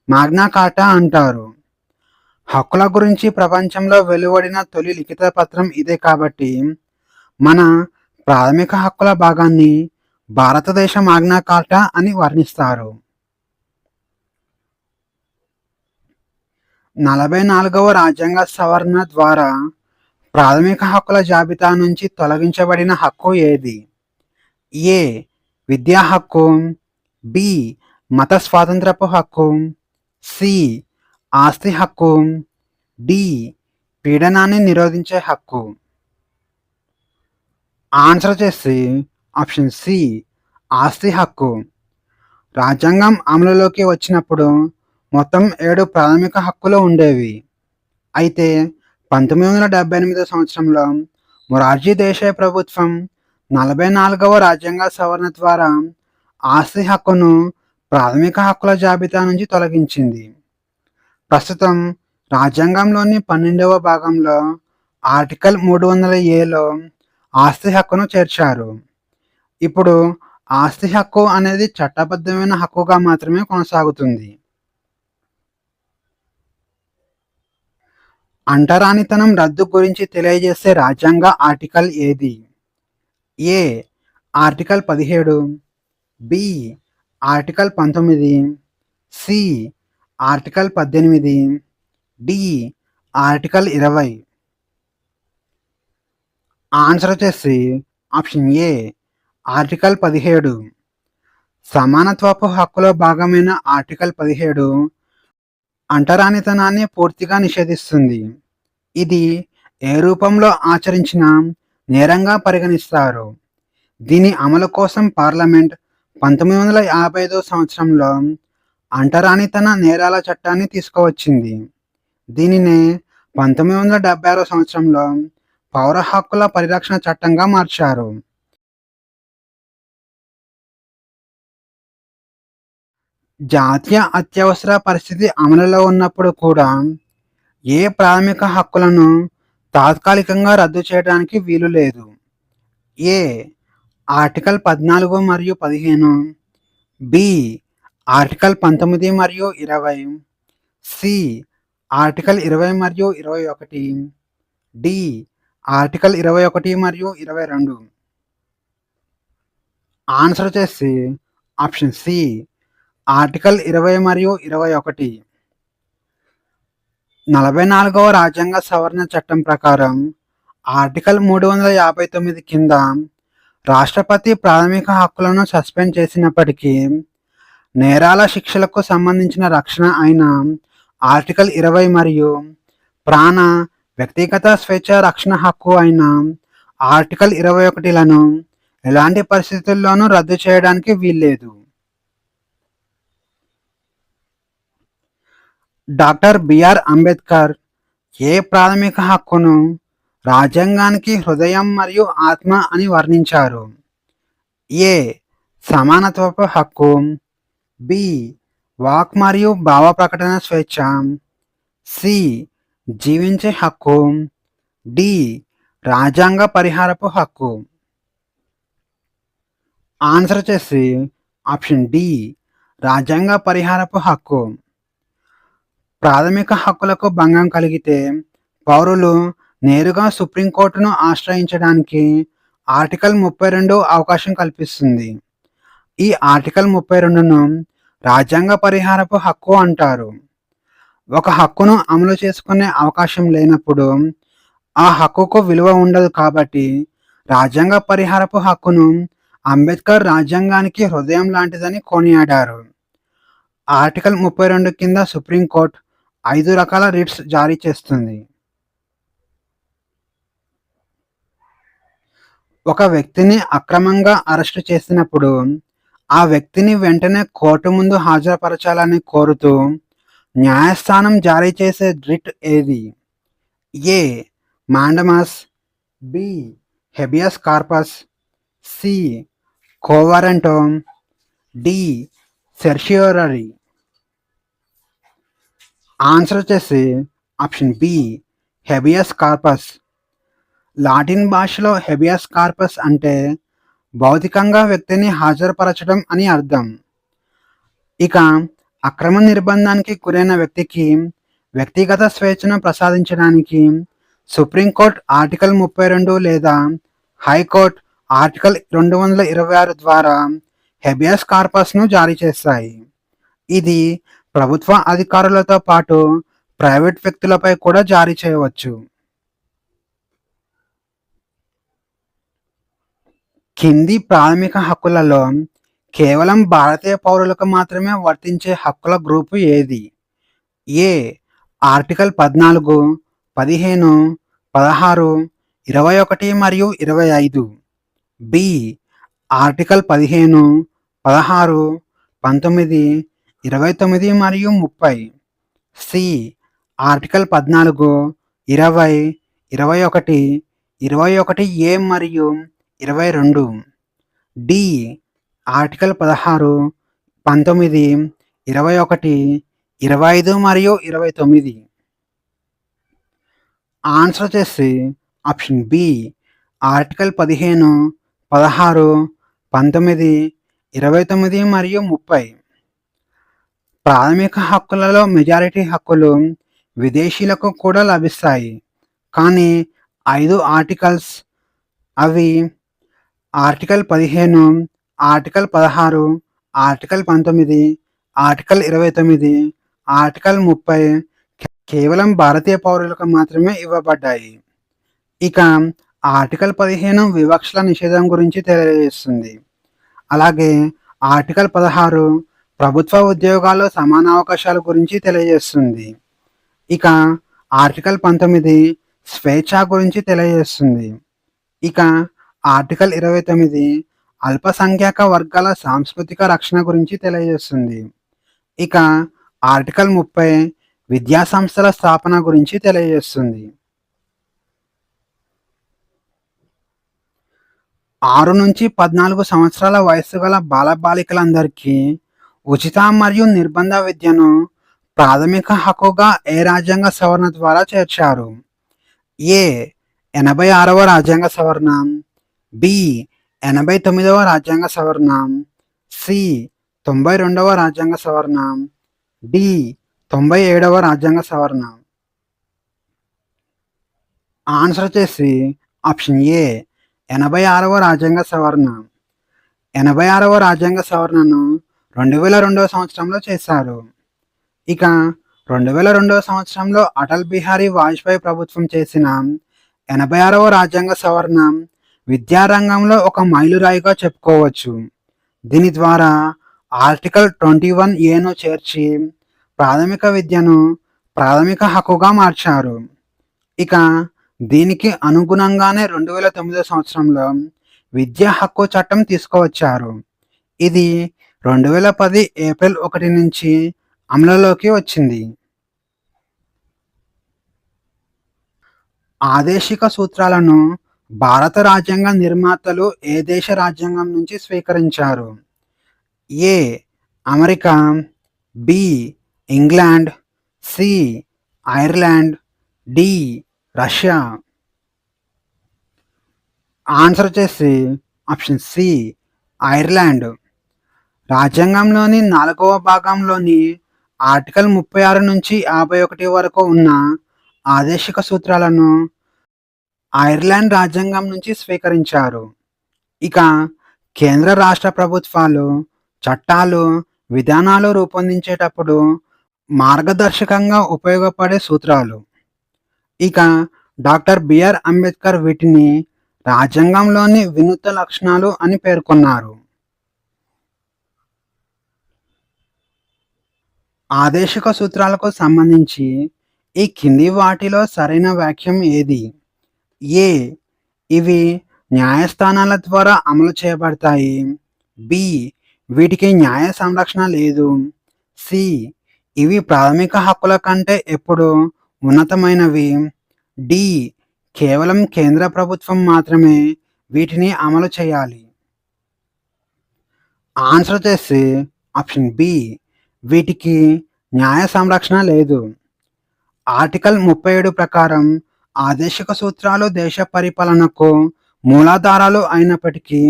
మాగ్నా కార్టా అంటారు. హక్కుల గురించి ప్రపంచంలో వెలువడిన తొలి లిఖిత పత్రం ఇదే కాబట్టి మన ప్రాథమిక హక్కుల భాగాన్ని భారతదేశ మాగ్నా కార్టా అని వర్ణిస్తారు. 44వ రాజ్యాంగ సవరణ ద్వారా ప్రాథమిక హక్కుల జాబితా నుంచి తొలగించబడిన హక్కు ఏది? ఏ విద్యా హక్కు, బి మత స్వాతంత్రపు హక్కు, సి ఆస్తి హక్కు, డి పీడనాన్ని నిరోధించే హక్కు. ఆన్సర్ వచ్చేసి ఆప్షన్ సి ఆస్తి హక్కు. రాజ్యాంగం అమలులోకి వచ్చినప్పుడు మొత్తం 7 ప్రాథమిక హక్కులు ఉండేవి. అయితే 1978 సంవత్సరంలో మొరార్జీ దేశాయ్ ప్రభుత్వం 44వ రాజ్యాంగ సవరణ ద్వారా ఆస్తి హక్కును ప్రాథమిక హక్కుల జాబితా నుంచి తొలగించింది. ప్రస్తుతం రాజ్యాంగంలోని 12వ భాగంలో ఆర్టికల్ 300ఏలో ఆస్తి హక్కును చేర్చారు. ఇప్పుడు ఆస్తి హక్కు అనేది చట్టబద్ధమైన హక్కుగా మాత్రమే కొనసాగుతుంది. అంటరానితనం రద్దు గురించి తెలియజేసే రాజ్యాంగ ఆర్టికల్ ఏది? A article 17, B article 19, C article 18, D article 20. Answer వచ్చేసి ఆప్షన్ ఏ ఆర్టికల్ 17. సమానత్వపు హక్కులో భాగమైన ఆర్టికల్ 17 అంటరానితనాన్ని పూర్తిగా నిషేధిస్తుంది. ఇది ఏ రూపంలో ఆచరించినా నేరంగా పరిగణిస్తారు. దీని అమలు కోసం పార్లమెంట్ 1955 సంవత్సరంలో అంటరానితన నేరాల చట్టాన్ని తీసుకువచ్చింది. దీనినే 1976 సంవత్సరంలో పౌర హక్కుల పరిరక్షణ చట్టంగా మార్చారు. జాతీయ అత్యవసర పరిస్థితి అమలులో ఉన్నప్పుడు కూడా ఏ ప్రాథమిక హక్కులను తాత్కాలికంగా రద్దు చేయడానికి వీలు లేదు. ఏ ఆర్టికల్ 14 మరియు 15, బి ఆర్టికల్ 19 మరియు 20, సి ఆర్టికల్ 20 మరియు 21, డి ఆర్టికల్ 21 మరియు 22. ఆన్సర్ వచ్చేసి ఆప్షన్ సి ఆర్టికల్ 20 మరియు 21. 44వ రాజ్యాంగ సవరణ చట్టం ప్రకారం ఆర్టికల్ 359 కింద రాష్ట్రపతి ప్రాథమిక హక్కులను సస్పెండ్ చేసినప్పటికీ నేరాల శిక్షలకు సంబంధించిన రక్షణ అయిన ఆర్టికల్ 20 మరియు ప్రాణ వ్యక్తిగత స్వేచ్ఛ రక్షణ హక్కు అయిన ఆర్టికల్ 21లను ఎలాంటి పరిస్థితుల్లోనూ రద్దు చేయడానికి వీల్లేదు. డాక్టర్ బిఆర్ అంబేద్కర్ ఏ ప్రాథమిక హక్కును రాజ్యాంగానికి హృదయం మరియు ఆత్మ అని వర్ణించారు? ఏ సమానత్వపు హక్కు, బి వాక్ మరియు భావ ప్రకటన స్వేచ్ఛ, సి జీవించే హక్కు, డి రాజ్యాంగ పరిహారపు హక్కు. ఆన్సర్ వచ్చేసి ఆప్షన్ డి రాజ్యాంగ పరిహారపు హక్కు. ప్రాథమిక హక్కులకు భంగం కలిగితే పౌరులు నేరుగా సుప్రీంకోర్టును ఆశ్రయించడానికి ఆర్టికల్ 32 అవకాశం కల్పిస్తుంది. ఈ ఆర్టికల్ 32ను రాజ్యాంగ పరిహారపు హక్కు అంటారు. ఒక హక్కును అమలు చేసుకునే అవకాశం లేనప్పుడు ఆ హక్కుకు విలువ ఉండదు కాబట్టి రాజ్యాంగ పరిహారపు హక్కును అంబేద్కర్ రాజ్యాంగానికి హృదయం లాంటిదని కొనియాడారు. ఆర్టికల్ 32 కింద సుప్రీంకోర్టు 5 రకాల రిట్స్ జారీ చేస్తుంది. ఒక వ్యక్తిని అక్రమంగా అరెస్టు చేసినప్పుడు ఆ వ్యక్తిని వెంటనే కోర్టు ముందు హాజరుపరచాలని కోరుతూ న్యాయస్థానం జారీ చేసే రిట్ ఏది? A mandamus, B habeas corpus, C quo warranto, D certiorari. Answer వచ్చేసి option B habeas corpus. Latin భాషలో హెబియస్ కార్పస్ అంటే భౌతికంగా వ్యక్తిని హాజరుపరచడం అని అర్థం. ఇక అక్రమ నిర్బంధానికి గురైన వ్యక్తికి వ్యక్తిగత స్వేచ్ఛను ప్రసాదించడానికి సుప్రీంకోర్టు ఆర్టికల్ 32 లేదా హైకోర్టు ఆర్టికల్ 226 ద్వారా హెబియస్ కార్పస్ను జారీ చేస్తాయి. ఇది ప్రభుత్వ అధికారులతో పాటు ప్రైవేట్ వ్యక్తులపై కూడా జారీ చేయవచ్చు. కింది ప్రాథమిక హక్కులలో కేవలం భారతీయ పౌరులకు మాత్రమే వర్తించే హక్కుల గ్రూపు ఏది? ఏ ఆర్టికల్ 14, 15, 16, 21 మరియు 25, బి ఆర్టికల్ 15, 16, 19, 29 మరియు 30, సి ఆర్టికల్ 14, 20, 21, 21A మరియు 22, డి ఆర్టికల్ 16, 19, 21, 25 మరియు 29. ఆన్సర్ వచ్చేసి ఆప్షన్ బి ఆర్టికల్ 15, 16, 19, 29 మరియు 30. ప్రాథమిక హక్కులలో మెజారిటీ హక్కులు విదేశీయులకు కూడా లభిస్తాయి. కానీ 5 ఆర్టికల్స్, అవి article 15, article 16, article 19, article 29, article 30 కేవలం భారతీయ పౌరులకు మాత్రమే ఇవ్వబడ్డాయి. ఇక ఆర్టికల్ 15 వివక్షల నిషేధం గురించి తెలియజేస్తుంది. అలాగే ఆర్టికల్ 16 ప్రభుత్వ ఉద్యోగాల్లో సమాన అవకాశాల గురించి తెలియజేస్తుంది. ఇక ఆర్టికల్ 19 స్వేచ్ఛ గురించి తెలియజేస్తుంది. ఇక ఆర్టికల్ 29 అల్పసంఖ్యాక వర్గాల సాంస్కృతిక రక్షణ గురించి తెలియజేస్తుంది. ఇక ఆర్టికల్ 30 విద్యా సంస్థల స్థాపన గురించి తెలియజేస్తుంది. 6 నుంచి 14 సంవత్సరాల వయస్సు గల బాలబాలికలందరికీ ఉచిత మరియు నిర్బంధ విద్యను ప్రాథమిక హక్కుగా ఏ రాజ్యాంగ సవరణ ద్వారా చేర్చారు? ఏ 86వ రాజ్యాంగ సవరణ, బి 89వ రాజ్యాంగ సవరణ, సి 92వ రాజ్యాంగ సవరణ, డి 97వ రాజ్యాంగ సవరణ. ఆన్సర్ వచ్చేసి ఆప్షన్ ఏ 86వ రాజ్యాంగ సవరణ. 86వ రాజ్యాంగ సవరణను 2002వ సంవత్సరంలో చేశారు. ఇక 2002వ సంవత్సరంలో అటల్ బిహారీ వాజ్పేయి ప్రభుత్వం చేసిన 86వ రాజ్యాంగ సవరణ విద్యారంగంలో ఒక మైలురాయిగా చెప్పుకోవచ్చు. దీని ద్వారా ఆర్టికల్ 21ఏను చేర్చి ప్రాథమిక విద్యను ప్రాథమిక హక్కుగా మార్చారు. ఇక దీనికి అనుగుణంగానే 2009 సంవత్సరంలో విద్యా హక్కు చట్టం తీసుకువచ్చారు. ఇది 2010 ఏప్రిల్ 1 నుంచి అమలులోకి వచ్చింది. ఆదేశిక సూత్రాలను భారత రాజ్యాంగ నిర్మాతలు ఏ దేశ రాజ్యాంగం నుంచి స్వీకరించారు? A America, B England, C Ireland, D Russia. Answer వచ్చేసి ఆప్షన్ సి ఐర్లాండ్. రాజ్యాంగంలోని 4వ భాగంలోని ఆర్టికల్ 36 నుంచి 51 వరకు ఉన్న ఆదేశిక సూత్రాలను ఐర్లాండ్ రాజ్యాంగం నుంచి స్వీకరించారు. ఇక కేంద్ర రాష్ట్ర ప్రభుత్వాలు చట్టాలు, విధానాలు రూపొందించేటప్పుడు మార్గదర్శకంగా ఉపయోగపడే సూత్రాలు. ఇక డాక్టర్ బిఆర్ అంబేద్కర్ వీటిని రాజ్యాంగంలోని వినూత్న లక్షణాలు అని పేర్కొన్నారు. ఆదేశిక సూత్రాలకు సంబంధించి ఈ కింది వాటిలో సరైన వాక్యం ఏది? ఏ ఇవి న్యాయస్థానాల ద్వారా అమలు చేయబడతాయి. బి వీటికి న్యాయ సంరక్షణ లేదు. సి ఇవి ప్రాథమిక హక్కుల కంటే ఎప్పుడు ఉన్నతమైనవి. డి కేవలం కేంద్ర ప్రభుత్వం మాత్రమే వీటిని అమలు చేయాలి. ఆన్సర్ వచ్చేసి ఆప్షన్ బి వీటికి న్యాయ సంరక్షణ లేదు. ఆర్టికల్ 37 ప్రకారం ఆదేశిక సూత్రాలు దేశ పరిపాలనకు మూలాధారాలు అయినప్పటికీ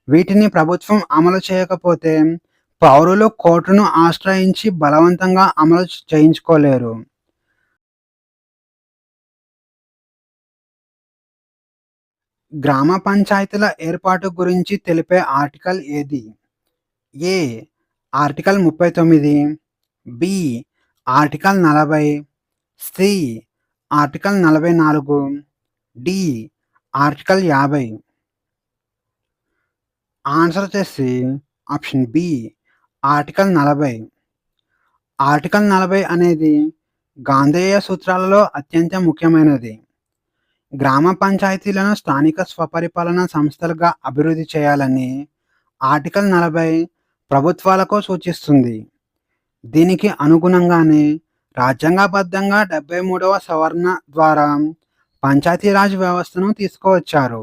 వీటిని ప్రభుత్వం అమలు చేయకపోతే పౌరులు కోర్టును ఆశ్రయించి బలవంతంగా అమలు చేయించుకోలేరు. గ్రామ పంచాయతీల ఏర్పాటు గురించి తెలిపే ఆర్టికల్ ఏది? A article 39, B article 40, C article 44, D article 50. Answer వచ్చేసి ఆప్షన్ బి ఆర్టికల్ 40. ఆర్టికల్ 40 అనేది గాంధేయ సూత్రాలలో అత్యంత ముఖ్యమైనది. గ్రామ పంచాయతీలను స్థానిక స్వపరిపాలన సంస్థలుగా అభివృద్ధి చేయాలని ఆర్టికల్ 40 ప్రభుత్వాలకు సూచిస్తుంది. దీనికి అనుగుణంగానే రాజ్యాంగబద్ధంగా 73వ సవరణ ద్వారా పంచాయతీరాజ్ వ్యవస్థను తీసుకువచ్చారు.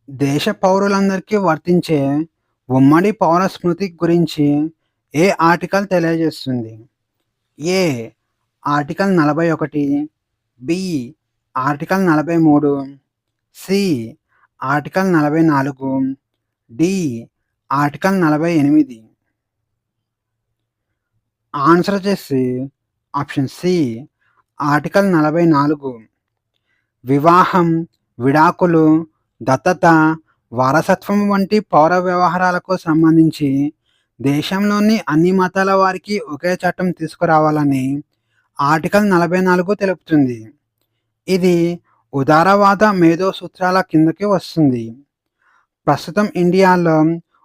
దేశ పౌరులందరికీ వర్తించే ఉమ్మడి పౌర స్మృతి గురించి ఏ ఆర్టికల్ తెలియజేస్తుంది? A article 41, B article 43, C article 44, D article 48. Answer వచ్చేసి ఆప్షన్ సి ఆర్టికల్ 44. వివాహం, విడాకులు, దత్తత, వారసత్వం వంటి పౌర వ్యవహారాలకు సంబంధించి దేశంలోని అన్ని మతాల వారికి ఒకే చట్టం తీసుకురావాలని ఆర్టికల్ 44 తెలుపుతుంది. ఇది ఉదారవాద మేధో సూత్రాల కిందకి వస్తుంది. ప్రస్తుతం ఇండియాలో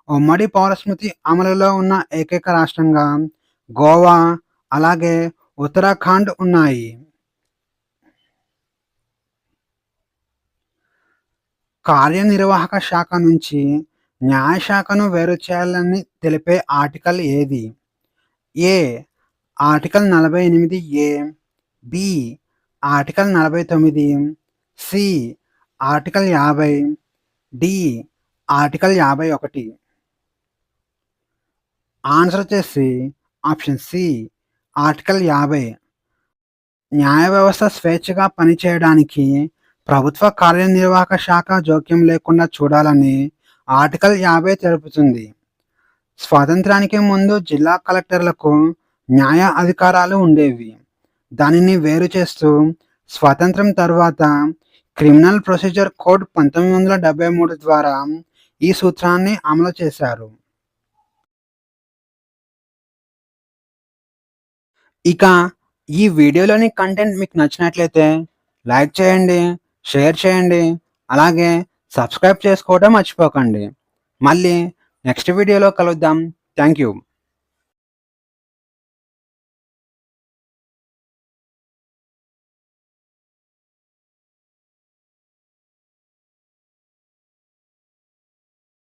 ఉమ్మడి పౌరస్మృతి అమలులో ఉన్న ఏకైక రాష్ట్రంగా గోవా అలాగే ఉత్తరాఖండ్ ఉన్నాయి. కార్యనిర్వాహక శాఖ నుంచి న్యాయశాఖను వేరు చేయాలని తెలిపే ఆర్టికల్ ఏది? A article 48A, B article 49, C article 50, D article 51. Answer వచ్చేసి ఆప్షన్ సి ఆర్టికల్ 50. న్యాయ వ్యవస్థ స్వేచ్ఛగా పనిచేయడానికి ప్రభుత్వ కార్యనిర్వాహక శాఖ జోక్యం లేకుండా చూడాలని ఆర్టికల్ 50 తెలుపుతుంది. స్వాతంత్రానికి ముందు జిల్లా కలెక్టర్లకు న్యాయ అధికారాలు ఉండేవి. దానిని వేరు చేస్తూ స్వాతంత్రం తర్వాత క్రిమినల్ ప్రొసీజర్ కోడ్ 1973 ద్వారా ఈ సూత్రాన్ని అమలు చేశారు. ఇక ఈ వీడియోలోని కంటెంట్ మీకు నచ్చినట్లయితే లైక్ చేయండి, షేర్ చేయండి, అలాగే సబ్స్క్రైబ్ చేసుకోవడం మర్చిపోకండి. మళ్ళీ నెక్స్ట్ వీడియోలో కలుద్దాం. Thank you.